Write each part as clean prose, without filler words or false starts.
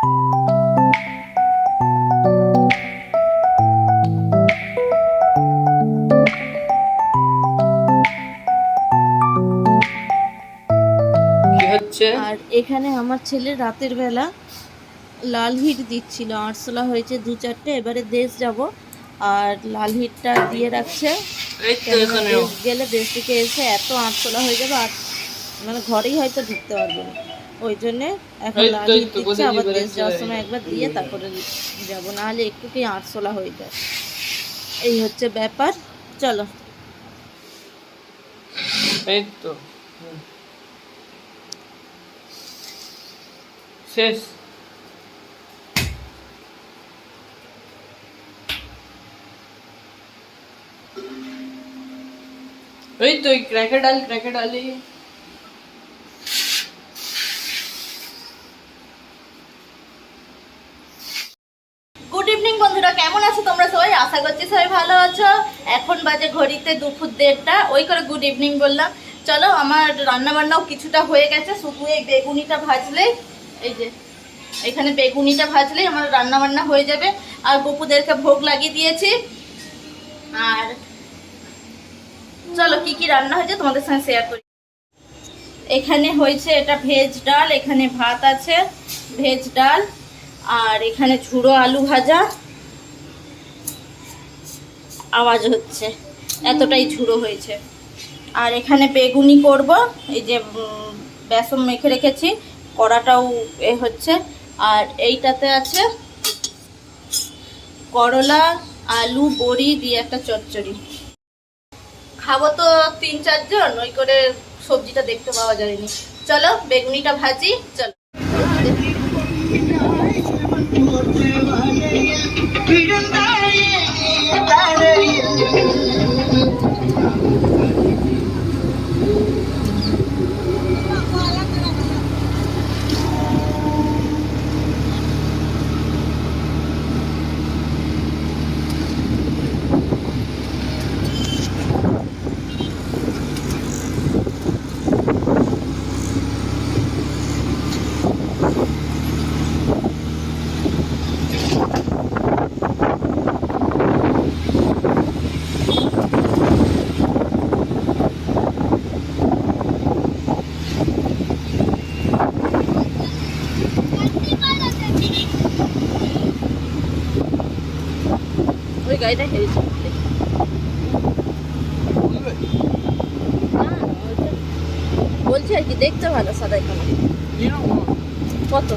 আর এখানে আমার ছেলে রাতের বেলা লাল হিট দিচ্ছিল, আরশোলা হয়েছে 2-4টে, এবারে দেশ যাব আর লাল হিটটা দিয়ে রাখছে। দেশ গেলে দেশ থেকে এসে এত আরশোলা হয়ে যাবে আর মানে ঘরেই হয়তো ঢুকতে পারবে না, ওই জন্যে এখন লাল হিট দিচ্ছে। আবার দেশ যাওয়ার সময় একবার দিয়ে তারপরে যাবো, নাহলে একটু কি আরশোলা হয়ে যায়। এই হচ্ছে ব্যাপার। চলো এই তো শেষ। ওই তো ক্র্যাকার ডালি। গুড ইভিনিং বন্ধুরা, কেমন আছো তোমরা সবাই? আশা করছি সবাই ভালো আছো। এখন বাজে ঘড়িতে দুপুর 1:30, ওই করে গুড ইভিনিং বললাম। চলো, আমার রান্না বান্নাও কিছুটা হয়ে গেছে, শুধু এই বেগুনিটা ভাজলেই, এই যে এখানে বেগুনিটা ভাজলেই আমার রান্না বান্না হয়ে যাবে। আর গপুদেরকে ভোগ লাগিয়ে দিয়েছি। আর চলো কি কি রান্না হয়েছে তোমাদের সঙ্গে শেয়ার করি। এখানে হয়েছে এটা ভেজ ডাল, এখানে ভাত আছে ভেজ ডাল, আর এখানে ঝুড়ো আলু ভাজা। আওয়াজ হচ্ছে, এতটাই ঝুড়ো হয়েছে। আর এখানে বেগুনি করব, এই যে বেসন মেখে রেখেছি, কড়াটাও হচ্ছে। আর এইটাতে আছে করলা আলু বড়ি দিয়ে একটা চচ্চড়ি। খাবো তো 3-4 জন, ওই করে সবজিটা দেখতে পাওয়া যায়নি। চলো বেগুনিটা ভাজি। চলো ওই গাড়িটা হেরেছে, বলছি আর কি, দেখতে ভালো সাদা কালো। কত?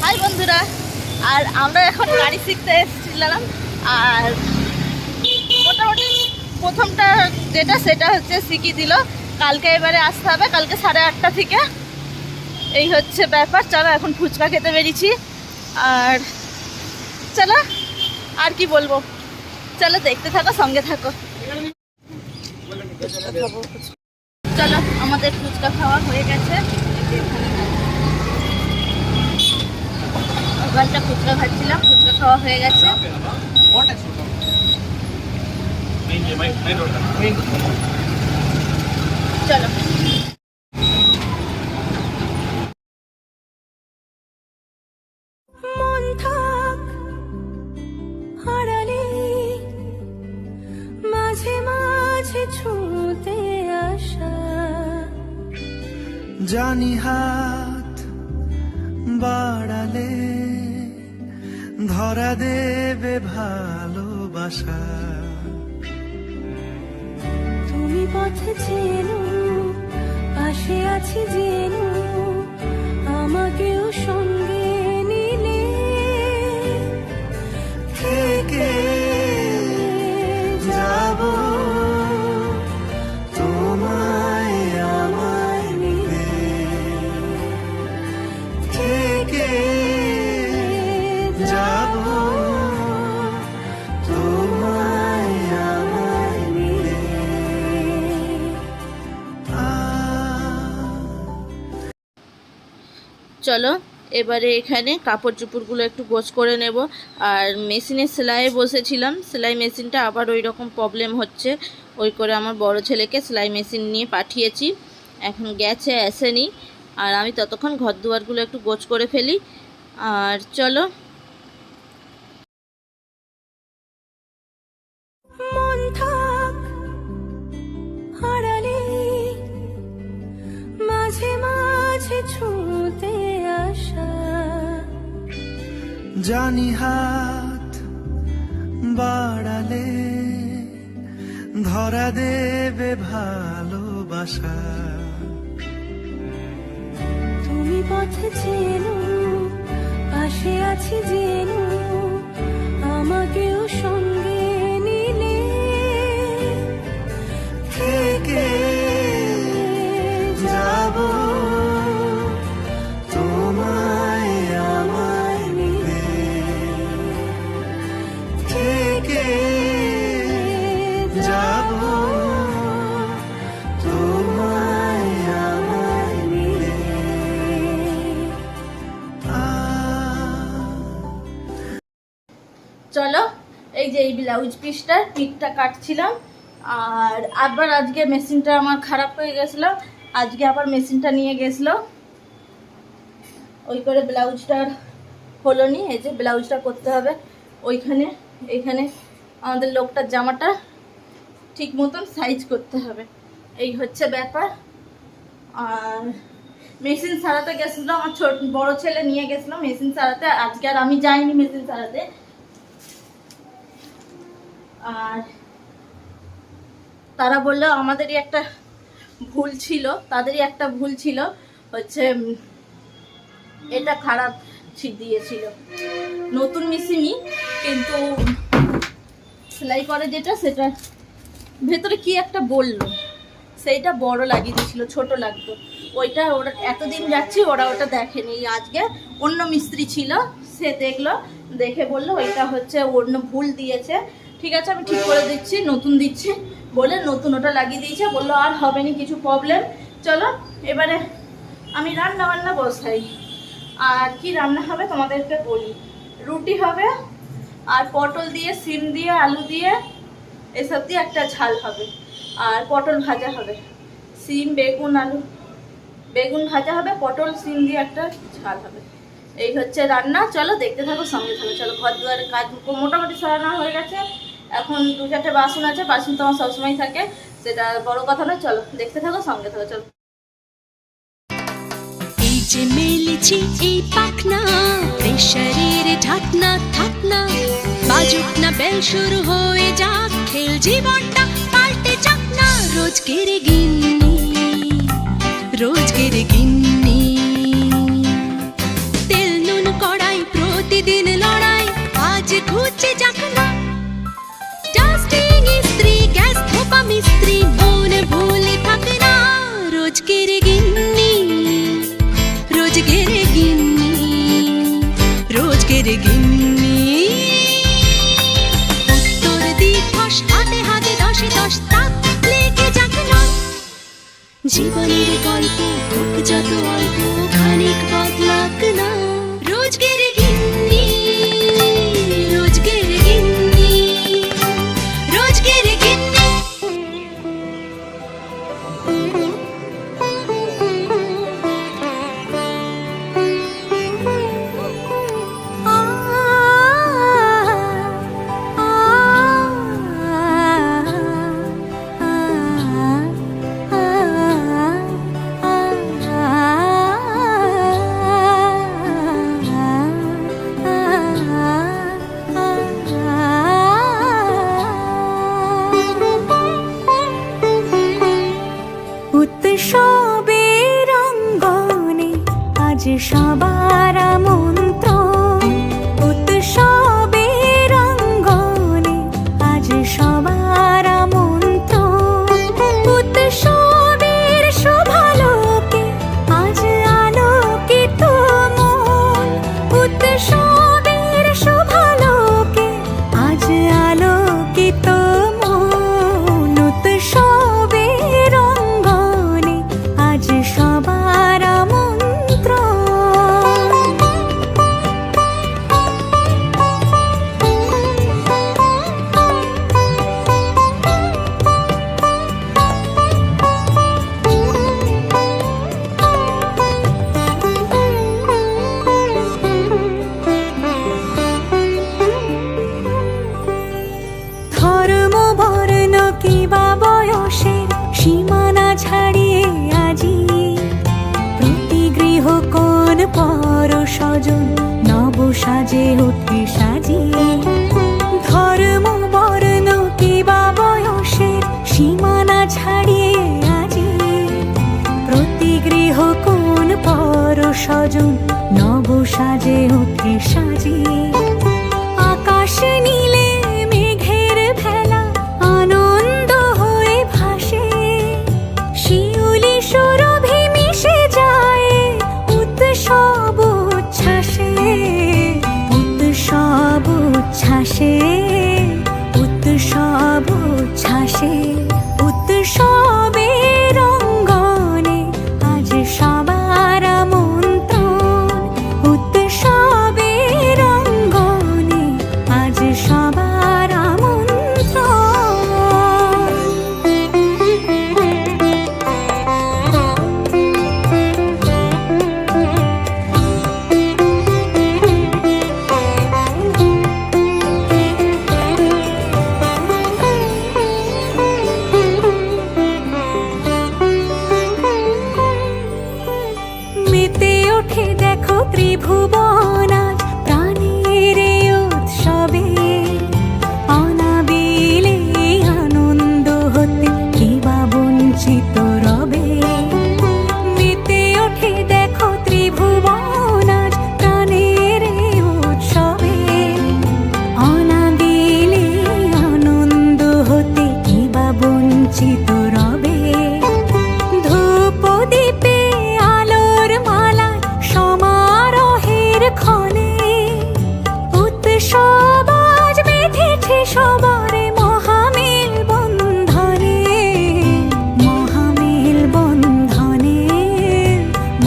হাই বন্ধুরা, আর আমরা এখন গাড়ি শিখতে এসেছিলাম। আর মোটামুটি প্রথমটা যেটা সেটা হচ্ছে শিখিয়ে দিল, কালকে এবারে আসতে হবে, কালকে 8:30 থেকে। এই হচ্ছে ব্যাপার। চলো এখন ফুচকা খেতে বেরিয়েছি। আর চলো আর কি বলবো, চলো দেখতে থাকো, সঙ্গে থাকো। চলো আমাদের ফুচকা খাওয়া হয়ে গেছে। ওখানটা ফুচকা খাচ্ছিলাম, ফুচকা খাওয়া হয়ে গেছে। চলো মাঝে মাঝে ছুঁতে আসা, জানি হাত বাড়ালে ধরা দেবে ভালোবাসা। তুমি পথে চেনো, পাশে আছি জেনো, আমাকেও সঙ্গে নিলে থেকে যাব তোমায় আমায় মিলে, থেকে যাব তোমায় আমায় মিলে। চলো এবারে এখানে কাপড় চোপড়গুলো একটু গোছ করে নেব। আর মেশিনে সেলাই বসেছিলাম, সেলাই মেশিনটা আবার ওই রকম প্রবলেম হচ্ছে, ওই করে আমার বড় ছেলেকে সেলাই মেশিন নিয়ে পাঠিয়েছি, এখন গেছে, আসেনি। আর আমি ততক্ষণ ঘর দুয়ারগুলো একটু গোছ করে ফেলি। আর চলো, মন থাক হারালে মাঝে মাঝে ছুঁতে আসা, জানি হাত বাড়ালে ধরা দেবে ভালোবাসা। তুমি পথে চেনো, পাশে আছি জেনো, আমাকেও সঙ্গে নিলে থেকে যাব তোমায় আমায় মিলে, থেকে যাব তোমায় আমায় মিলে। চলো, এই যে এই ব্লাউজ পিঠটা কাটছিলাম। আর আবার আজকে মেশিনটা আমার খারাপ হয়ে গেছিলো, আজকে আবার মেশিনটা নিয়ে গেছিলো, ওই করে ব্লাউজটার হলো নি। এই যে ব্লাউজটা করতে হবে এইখানে আমাদের লোকটার জামাটা ঠিক মতন সাইজ করতে হবে, এই হচ্ছে ব্যাপার। আর মেশিন সারাতে গেছিলো, আমার বড় ছেলে নিয়ে গেছিলো মেশিন সারাতে, আজকে আর আমি যাইনি মেশিন সারাতে। আর তারা বললো আমাদেরই একটা ভুল ছিল, হচ্ছে এটা খারাপ দিয়েছিল, নতুন মেশিনই, কিন্তু সেলাই করে যেটা সেটা ভেতরে কি একটা বললো, সেইটা বড় লাগিয়ে দিয়েছিল, ছোট লাগতো। ওরা এতদিন যাচ্ছি ওরা ওটা দেখেনি। আজকে অন্য মিস্ত্রি ছিল, সে দেখলো, দেখে বললো ওইটা হচ্ছে অন্য ভুল দিয়েছে, ঠিক আছে আমি ঠিক করে দিচ্ছি, নতুন দিচ্ছি বলে নতুন ওটা লাগিয়ে দিয়েছে। বললো আর হবে না কিছু প্রবলেম। চলো এবারে আমি রান্না বান্না বসাই। আর কি রান্না হবে তোমাদেরকে বলি, রুটি হবে আর পটল দিয়ে, সিম দিয়ে, আলু দিয়ে, এসব দিয়ে একটা ঝাল হবে, আর পটল ভাজা হবে, সিম বেগুন আলু বেগুন ভাজা হবে, পটল সিম দিয়ে একটা ঝাল হবে, এই হচ্ছে রান্না। চলো দেখতে থাকো, সঙ্গে থাকো। চলো, ঘর দুয়ারের কাজ মোটামুটি সারানো হয়ে গেছে, এখন 2-4টে বাসন আছে, বাসন তো আমার সবসময় থাকে, সেটা বড় কথা নয়। চলো দেখতে থাকো, সঙ্গে থাকো। চলো, এই যে মেলেছি এই পাখনা, প্রেশারের ঢাকনা থাকনা, বাজুক না বেল শুরু হয়ে যাক, খেল জীবনটা পাল্টে যাক না। রোজকের গিন্নি তেল নুন কড়াই, প্রতিদিন লড়াই, আজ ঘুচে যাক না। ডাস্টিং ইস্ত্রি, গ্যাস ধোপা মিস্ত্রি, মন ভুলে থাকে না। রোজকের গিন্নি উত্তর দিক ফস, হাতে হাতে 10-10 তাক লেগে যাক না। জীবনের গল্প হোক যত অল্প, খানিক বদলাক না। রোজকের গিন্নি, রোজকের গিন্নি, রোজকের গিন্নি। উৎসবের অঙ্গনে আজ সবার আমন্ত্রণ, উৎসবের অঙ্গনে আজ সবার আমন্ত্রণ। উৎসবের শোভালোকে আজ আলোকিত মন, উৎসবের শোভালোকে আজ আলোকিত মন। উৎসবের অঙ্গনে আজ সবার আমন্ত্রণ। স্বজন নব সাজে ওঠে সাজিয়ে ধর্ম বর্ণ কিবা বয়সের সীমানা ছাড়িয়ে আজি প্রতি গৃহ কোন পর স্বজন নব সাজে ওঠে সাজিয়ে আকাশ নীলে মেঘের ভেলা আনন্দ হয়ে ভাসে শিউলি সুরভি মিশে যায় উৎসব উচ্ছ্বাসে উৎসব উচ্ছ্বাসে উৎসব উচ্ছ্বাসে উৎসবের অঙ্গনে আজ সবার আমন্ত্রণ উৎসবের অঙ্গনে আজ সবার মেতে ওঠে দেখো ত্রিভুবন আজ প্রাণের এই উৎসবে অনাবিলে আনন্দ হতে কিবা বঞ্চিত রবে মেতে ওঠে দেখো ত্রিভুবন আজ প্রাণের এই উৎসবে অনাবিলে আনন্দ হতে কিবা বঞ্চিত রবে ধূপ দীপে আলোর মালায় সমারোহের ক্ষণে উৎসব আজ বেঁধেছে সবারে মহামেল বন্ধনে মহামেল বন্ধনে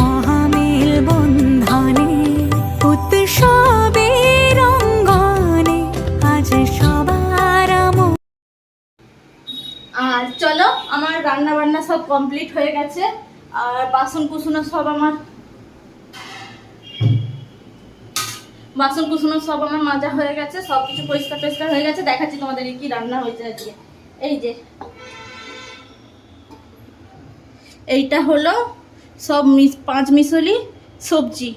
মহামেল বন্ধনে উৎসবের অঙ্গনে আজ সবার আমন্ত্রণ। আর চলো আমার রান্না বান্না সব কমপ্লিট হয়ে গেছে আর বাসন কুসনো সব আমার মাজা হয়ে গেছে সব কিছু পরিষ্কার টরিষ্কার হয়ে গেছে দেখাচ্ছি তোমাদের কি রান্না হয়েছে আজকে এই যে এইটা হলো সব পাঁচ মিশালি সবজি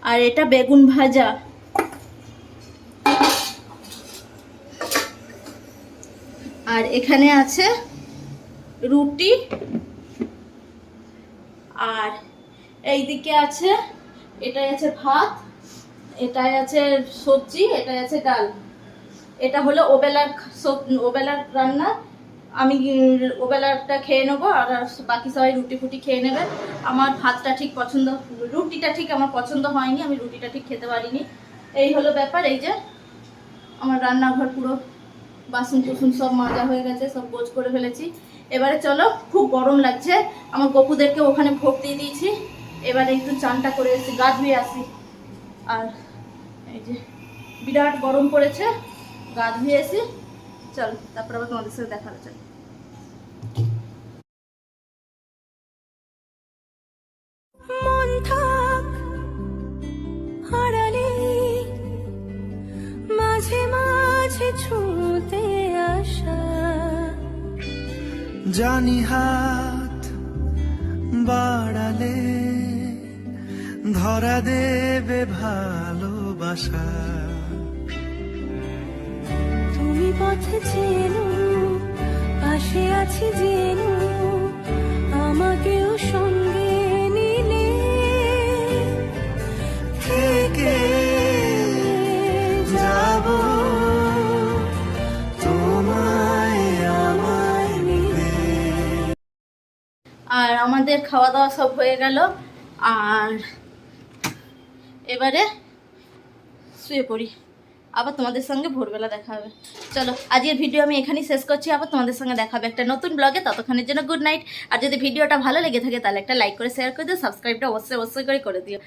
আর এটা বেগুন ভাজা আর এখানে আছে রুটি আর এইদিকে আছে এটাই আছে ভাত এটাই আছে সবজি এটাই আছে ডাল এটা হলো ওবেলার রান্না আমি ওবেলারটা খেয়ে নেবো আর বাকি সবাই রুটি ফুটি খেয়ে নেবে আমার ভাতটা ঠিক রুটিটা ঠিক আমার পছন্দ হয়নি আমি রুটিটা ঠিক খেতে পারিনি এই হলো ব্যাপার এই যে আমার রান্নাঘর পুরো বাসন কুসুন সব মাজা হয়ে গেছে সব গোছ করে ফেলেছি এবারে চলো খুব গরম লাগছে আমার গপুদেরকে ওখানে ভোগ দিয়ে দিয়েছি এবারে একটু চানটা করে এসেছি গা ধুয়ে আসি আর এই যে বিরাট গরম পড়েছে গা ধুয়ে এসি চলো তারপর আবার তোমাদের সাথে দেখা হচ্ছে মন থাক হারালে মাঝে মাঝে ছুঁতে আসা জানি হাত বাড়ালে ধরা দেবে ভালোবাসা তুমি পথে চেনো পাশে আছি জেনো আমাকেও সঙ্গে নিলে থেকে যাব তোমায় আমায় নিয়ে। আর আমাদের খাওয়া দাওয়া সব হয়ে গেল আর এবারে শুয়ে পড়ি আবার তোমাদের সঙ্গে ভোরবেলা দেখা হবে চলো আজকের ভিডিও আমি এখানেই শেষ করছি আবার তোমাদের সঙ্গে দেখা হবে একটা নতুন ব্লগে ততক্ষণের জন্য গুড নাইট আর যদি ভিডিওটা ভালো লেগে থাকে তাহলে একটা লাইক করে শেয়ার করে দিও সাবস্ক্রাইবটা অবশ্যই করে দিও